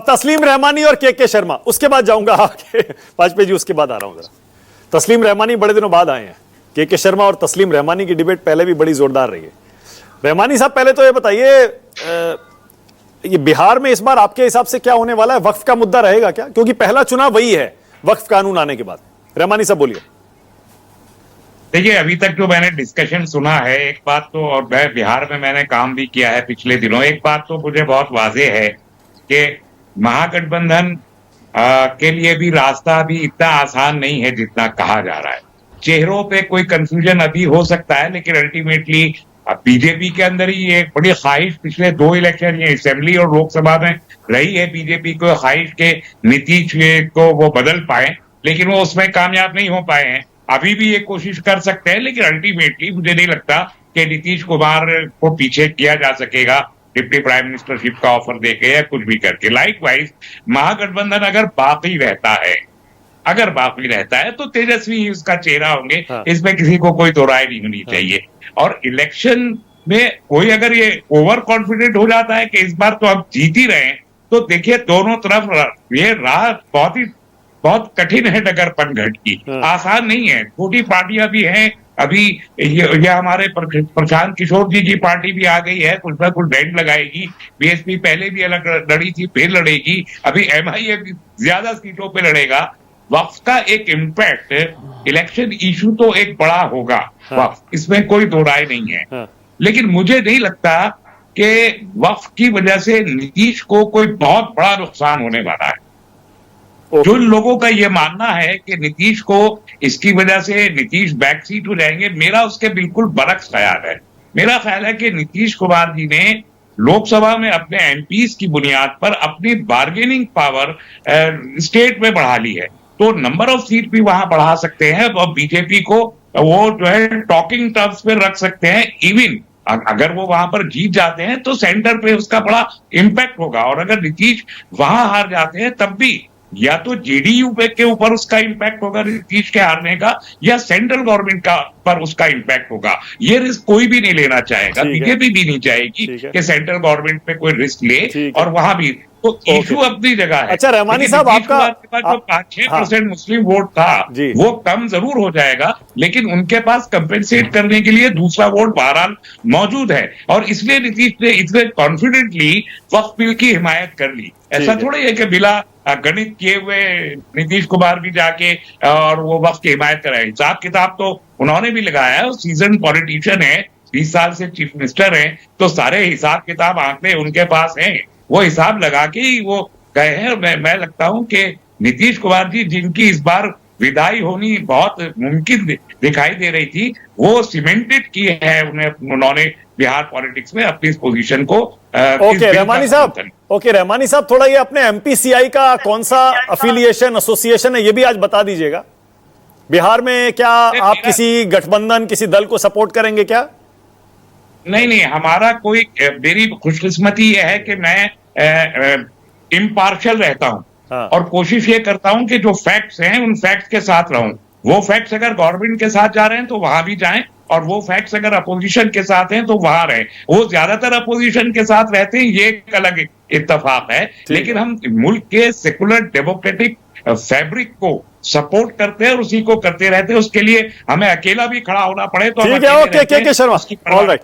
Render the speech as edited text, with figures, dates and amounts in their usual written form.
तस्लीम रहमानी और के शर्मा, उसके बाद जाऊंगा आगे वाजपेयी जी, उसके बाद आ रहा हूं जरा। तस्लीम रहमानी बड़े दिनों बाद आए हैं। के शर्मा और तस्लीम रहमानी की डिबेट पहले भी बड़ी जोरदार रही है। रहमानी साहब, पहले तो ये बताइए, ये बिहार में इस बार आपके हिसाब से क्या होने वाला है? वक्फ का मुद्दा रहेगा क्या? क्योंकि पहला चुनाव वही है वक्फ कानून आने के बाद। रहमानी साहब बोलिए। देखिए, अभी तक जो मैंने डिस्कशन सुना है, एक बात तो, और मैं बिहार में मैंने काम भी किया है पिछले दिनों, एक बात तो मुझे बहुत वाज़ेह है कि महागठबंधन के लिए भी रास्ता अभी इतना आसान नहीं है जितना कहा जा रहा है। चेहरों पे कोई कंफ्यूजन अभी हो सकता है, लेकिन अल्टीमेटली बीजेपी के अंदर ही एक बड़ी ख्वाहिश पिछले 2 इलेक्शन, ये असेंबली और लोकसभा में रही है, बीजेपी को ख्वाहिश के नीतीश को वो बदल पाए, लेकिन वो उसमें कामयाब नहीं हो पाए हैं। अभी भी ये कोशिश कर सकते हैं, लेकिन अल्टीमेटली मुझे नहीं लगता कि नीतीश कुमार को पीछे किया जा सकेगा डिप्टी प्राइम मिनिस्टरशिप का ऑफर देके या कुछ भी करके। लाइकवाइज महागठबंधन अगर बाकी रहता है तो तेजस्वी ही उसका चेहरा होंगे। हाँ। इसमें किसी को कोई दो राय नहीं होनी चाहिए। और इलेक्शन में कोई अगर ये ओवर कॉन्फिडेंट हो जाता है कि इस बार तो हम जीत ही रहे हैं, तो देखिए दोनों तरफ ये राह बहुत कठिन है डगर घट की, आसान नहीं है। छोटी पार्टियां भी हैं, अभी ये हमारे प्रशांत किशोर जी की पार्टी भी आ गई है, कुछ ना कुछ डेंट लगाएगी। बीएसपी पहले भी अलग लड़ी थी, फिर लड़ेगी, अभी एमआईएम ज्यादा सीटों पे लड़ेगा। वक्फ का एक इम्पैक्ट, इलेक्शन इशू तो एक बड़ा होगा वक्फ, इसमें कोई दो राय नहीं है, लेकिन मुझे नहीं लगता कि वक्फ की वजह से नीतीश को कोई बहुत बड़ा नुकसान होने वाला है। जो लोगों का ये मानना है कि नीतीश को इसकी वजह से नीतीश बैक सीट हो जाएंगे, मेरा उसके बिल्कुल बरक्स ख्याल है। मेरा ख्याल है कि नीतीश कुमार जी ने लोकसभा में अपने एमपीज की बुनियाद पर अपनी बार्गेनिंग पावर स्टेट में बढ़ा ली है, तो नंबर ऑफ सीट भी वहां बढ़ा सकते हैं और बीजेपी को वो जो है टॉकिंग टर्म्स पे रख सकते हैं। इवन अगर वो वहां पर जीत जाते हैं तो सेंटर पे उसका बड़ा इंपैक्ट होगा, और अगर नीतीश वहां हार जाते हैं तब भी या तो जेडीयू के ऊपर उसका इंपैक्ट होगा नीतीश के हारने का, या सेंट्रल गवर्नमेंट का पर उसका इंपैक्ट होगा। ये रिस्क कोई भी नहीं लेना चाहेगा, बीजेपी भी नहीं चाहेगी कि सेंट्रल गवर्नमेंट पे कोई रिस्क ले, और वहां भी तो इशू अपनी जगह है। अच्छा रहमानी साहब, आपका जो 5-6% मुस्लिम वोट था वो कम जरूर हो जाएगा, लेकिन उनके पास कंपेंसेट करने के लिए दूसरा वोट बहरहाल मौजूद है, और इसलिए नीतीश ने इतने कॉन्फिडेंटली वक्फ बिल की हिमायत कर ली। ऐसा थोड़ी है कि बिला गणित किए हुए नीतीश कुमार भी जाके और वो वक्फ की हिमायत कराए। हिसाब किताब तो उन्होंने भी लगाया है, सीजन पॉलिटिशियन है, 20 साल से चीफ मिनिस्टर हैं, तो सारे हिसाब किताब आंकड़े उनके पास हैं, वो हिसाब लगा के ही वो गए हैं। मैं लगता हूं कि नीतीश कुमार जी, जिनकी इस बार विदाई होनी बहुत मुमकिन दिखाई दे रही थी, वो सीमेंटेड की है उन्होंने बिहार पॉलिटिक्स में अपनी इस पोजीशन को। ओके रहमानी साहब, थोड़ा ये अपने एमपीसीआई का कौन सा अफिलिएशन एसोसिएशन है ये भी आज बता दीजिएगा। बिहार में क्या आप किसी गठबंधन, किसी दल को सपोर्ट करेंगे क्या? नहीं, हमारा कोई, मेरी खुशकिस्मती यह है कि मैं इम्पार्शियल रहता हूं, और कोशिश ये करता हूं कि जो फैक्ट्स हैं उन फैक्ट्स के साथ रहूं। वो फैक्ट्स अगर गवर्नमेंट के साथ जा रहे हैं तो वहां भी जाएं, और वो फैक्ट्स अगर अपोजिशन के साथ हैं तो वहां रहें। वो ज्यादातर अपोजिशन के साथ रहते हैं, ये एक अलग इत्तेफाक है, लेकिन हम मुल्क के सेकुलर डेमोक्रेटिक फैब्रिक को सपोर्ट करते हैं और उसी को करते रहते हैं। उसके लिए हमें अकेला भी खड़ा होना पड़े तो ठीक है। Okay Sharma, all right.